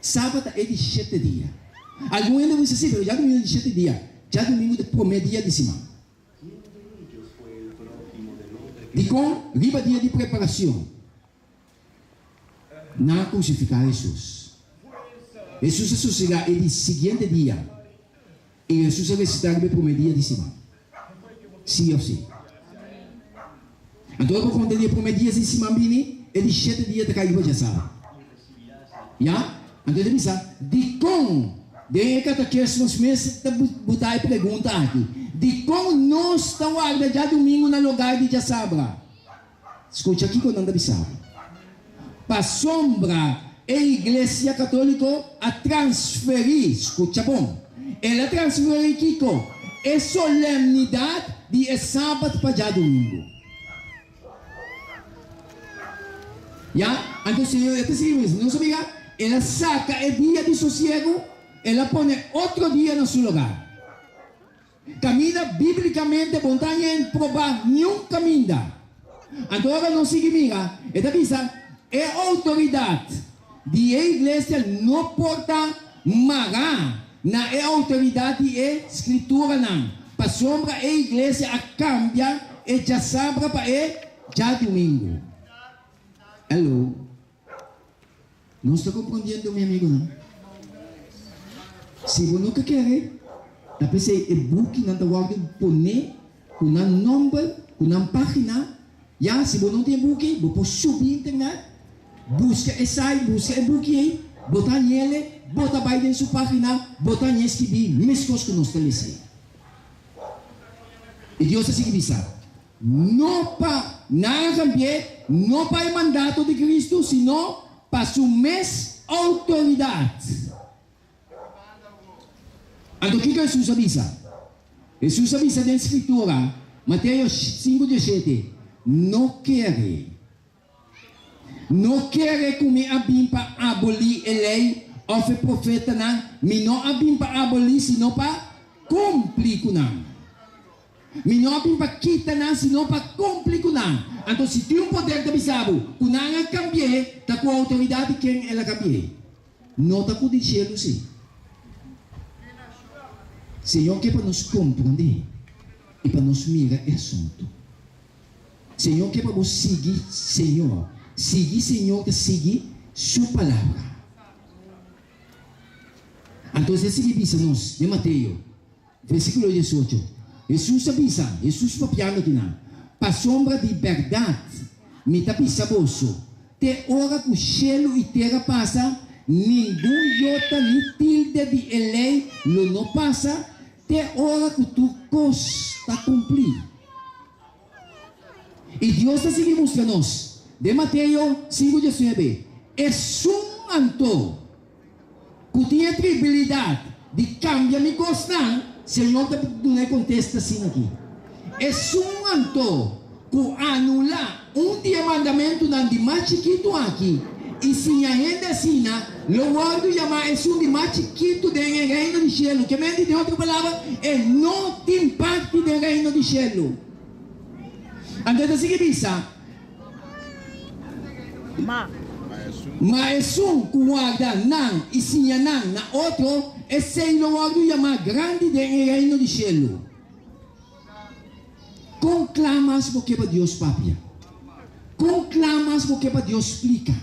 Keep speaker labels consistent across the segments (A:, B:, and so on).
A: sábado é de 7 dias. Alguns ainda vão dizer assim, mas já domingo é de 7 dias. Já domingo é o primeiro dia de semana. E com riba dia de preparação. Não crucificar Jesus. Jesus ressuscitará no seguinte dia. E Jesus ressuscitará no primeiro dia de semana. Sim ou sim? Então, quando ele primeiro dia de semana, ele 7 dias de cair para sábado. Já? Então, ele diz, de como, de catequismos meses, botar a pergunta aqui. De como nós estamos agora já domingo no lugar de sábado. Escute aqui quando anda de sábado. Para sombra a igreja católica a transferir, escuta bom, ela transferir Kiko, a solenidade de sábado para já domingo. Já? Então, Senhor, eu te sigo mesmo, não sabia? Ela saca o dia de sossego, ela põe outro dia no seu lugar. Camina biblicamente, montanha em provar, nenhum caminho. Então, agora não sigue, amiga, ela diz, a autoridade de a igreja não pode magar na autoridade de escritura não. Para sombra a igreja a cambia e já sabe para já domingo. Alô? Não está compreendendo, meu amigo, não? Se você não quer, tapi saya e-book nanti waktu pone, kuna nomor, kuna página, ya se você não tem book, você subir internet. Busca esai, busca e-book aí, botar nele, botar para dentro sua página, botar nele escrever, mesmo que nós temos. E Deus assim diz, não para nada cambiar, não para o mandato de Cristo, sino para sua mesma autoridade. Então, o que Jesus avisa? Jesus avisa na Escritura, Mateus 5:17, não quer. Não quer comer a bim para abolir a lei ou o profeta não, mas não a bim para abolir, senão para cumprir com não. Mas não a bim para quitar não, senão para cumprir com não. Então, se tem um poder de bisabo, com não a cambiar, está com a autoridade quem ela cambiar. Não está com o céu, sim. Senhor, que é para nos compreender e para nos mirar esse assunto. Senhor, que é para nos seguir, Senhor. Seguir, Senhor, que seguir sua palavra. Então, esse avisa-nos de Mateus, versículo 18. Jesus avisa, Jesus papiando aqui não. Para sombra de verdade, me tapisa bolso. Te hora que o cielo e terra passa, nenhum jota nem tilde de lei não passa. Te hora que tu custa cumprir. E Deus está seguindo mostrando-nos. De Mateus 5:19, é um anto que tinha a habilidade de cambiar minha costa, se não te contesta assim aqui. É um anto que anula dia mandamento não de mais chiquito aqui, e se ainda assim, o guardo chama é de mais chiquito do reino do céu, que me diz de outra palavra, é não tem parte do reino do céu. Então, assim que diz, mas que guarda não e sinha não na outro, esse é o guardo chama grande do reino do céu. Conclamas porque para Deus papia. Conclamas porque para Deus explica.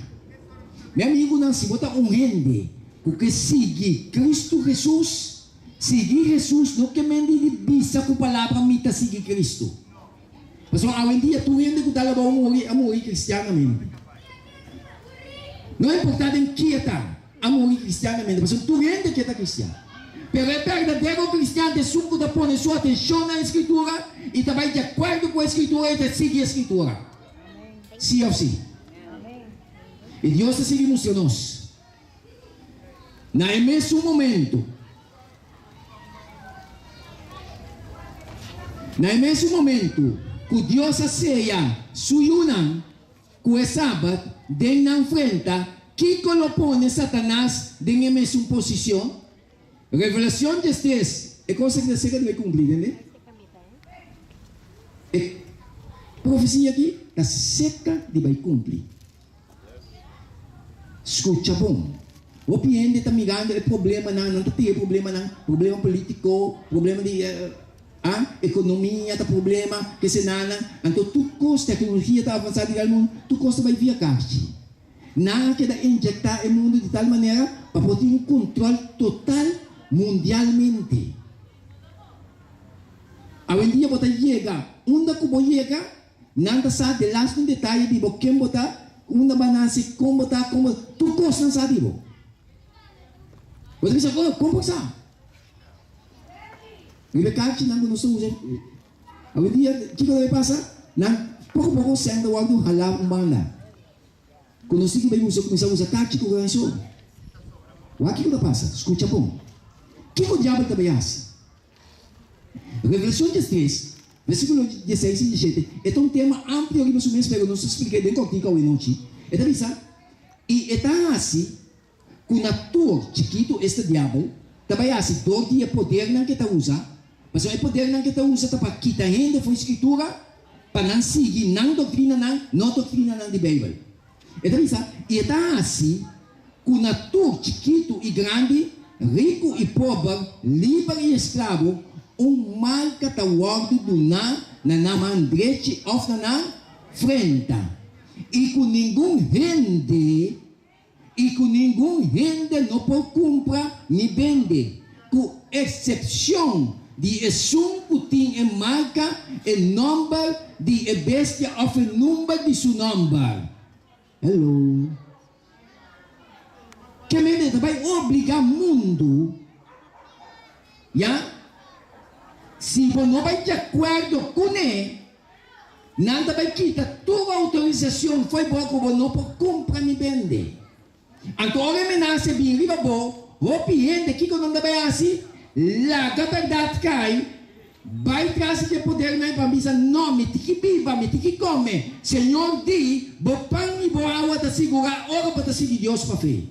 A: Meu amigo, não se bota rende, porque sigue Cristo Jesus, seguir Jesus, não que mende de bisa com a palavra mita seguir Cristo. Mas hoje em dia, tu rende que dá a morrer cristianamente. Não é importante em que está a morrer cristianamente, mas tu rende que está cristiano. Pero o verdadeiro cristiano é suco da pôr sua atenção na Escritura e também de acordo com a Escritura e de seguir a Escritura. Sim ou sim? E Deus está seguindo nos. No mesmo momento, que Deus aceia suyuna, que é sábado, de na frente, que colocou Satanás em mesma posição. Revelação de estes é coisa que você vai cumprir, né? É profecia aqui, está seca de vai cumprir. Escuta bom. O piende está mirando o problema não tem problema político, problema de economia, tá problema que se nana, então tu custa tecnologia está avançada no mundo, tu custa vai via caixa. Nada que dá injetar o mundo de tal maneira para poder um controle total mundialmente. Hoje em dia você chega, onde que você chega, não sabe de lá um detalhe de quem botar, onde vai nascer, como botar, como tu custa não sabe. Você pensa, como sabe? O mercado não nos usa. Hoje em dia, o que vai passar? Pouco sendo o algo halal humana. Quando você vai começar a usar caixa, o que vai ser? O que vai passar? Escuta bom. O que o diabo também faz? Revelação 13, versículo 16 e 17. É um tema amplo que nós mesmos não se explica bem como fica hoje noite. É da visa. E é assim, com a tua chiquito este diabo, também assim, todo dia poder não que está usa. Mas é poder não que está usa para quitar ainda foi escritura para não seguir não doutrina não doutrina não de Bíblia. É da visa. E é assim, com a tua chiquito e grande, rico e pobre, livre e escravo, mal que está guardado do na mão direita ou na frente. E com nenhum rende não pode comprar nem vender, com exceção de um que tem marca o número de bestia ou o número de seu nome. Hello. Que me vai obrigar o mundo, se você não vai de acordo com ele, nada vai quitar toda a autorização, foi bom que você não pode comprar nem vender. Então, a ameaça vem riba bom, o cliente que não vai assim, lá a verdade cai, vai trazer de poder na família, não, me tem que viva, me tem que comer. Senhor diz, bo pão e bo água está segurar, ora para seguir Deus para fé.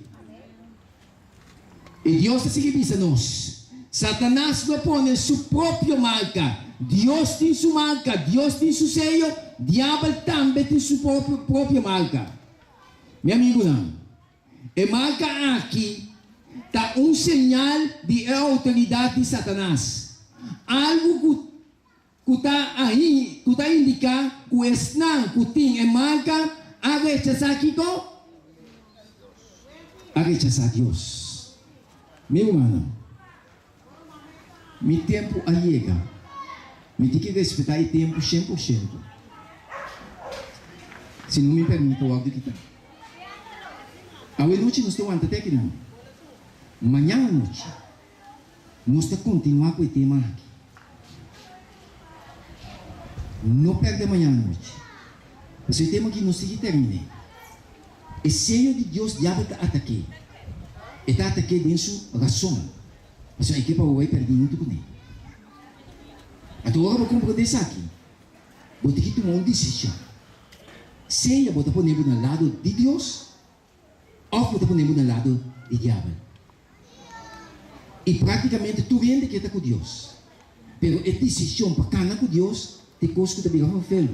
A: E Deus está seguindo nós. Satanás não põe sua própria marca. Deus tem sua marca, Deus tem seu sello, o diabo também tem sua própria marca. Meu amigo, não. A marca aqui está sinal de autoridade de Satanás. Algo que está aí, que está indicando que o Islam que tem a marca a rechazar aqui, a rechazar Deus. Meu irmão, meu tempo chega. Me tem que respeitar o tempo 100%. Se não me permite, eu vou quitar. A noite nós estamos até aqui não. Amanhã à noite, nós vamos continuar com o tema aqui. Não perde amanhã à noite. Esse tema que nós temos que terminar. É cheio de Deus, o diabo está atacando. Está atacando em sua razão. Mas a equipe vai perder muito com ele. Então agora eu vou compreender isso aqui. Vou ter que tomar uma decisão. Se eu vou pôr no lado de Deus, ou vou pôr no lado do diabo. E praticamente tu vende que está com Deus. Mas a decisão para caminhar com Deus, tem coisas que também vão fazer.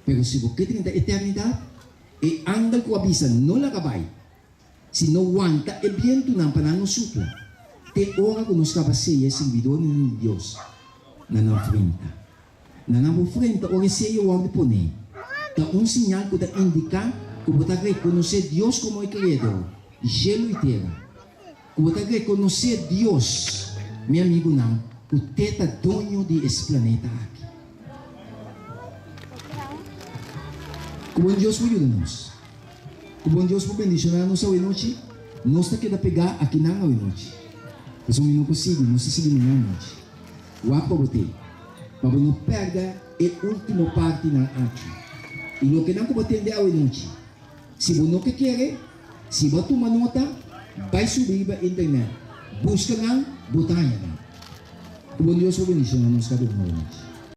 A: Mas se você tem a eternidade, e anda com a bisa, não la vai. Se não aguenta, é bem tu não para não supla. Tem hora que nós estamos servindo de Deus. Na frente. Na frente, o receio o de poner. Então, sinal que está indicando que você reconhecer Deus como Criador, gelo e terra. Que você reconhecer Deus, meu amigo, não, o teta dono desse planeta aqui. Que bom Deus me ajuda-nos. Que bom Deus me bendicionar nos hoje noite. Nós temos que pegar aqui na hoje noite. Mas não consigo, não se siga na noite. O apa bote, para não perder a última parte na aqui. E o que não pode entender hoje noite. Se você não quer, se você toma nota, vai subir para a internet. Busca não, botar aí. Que bom Deus me bendicionar nos cada noite.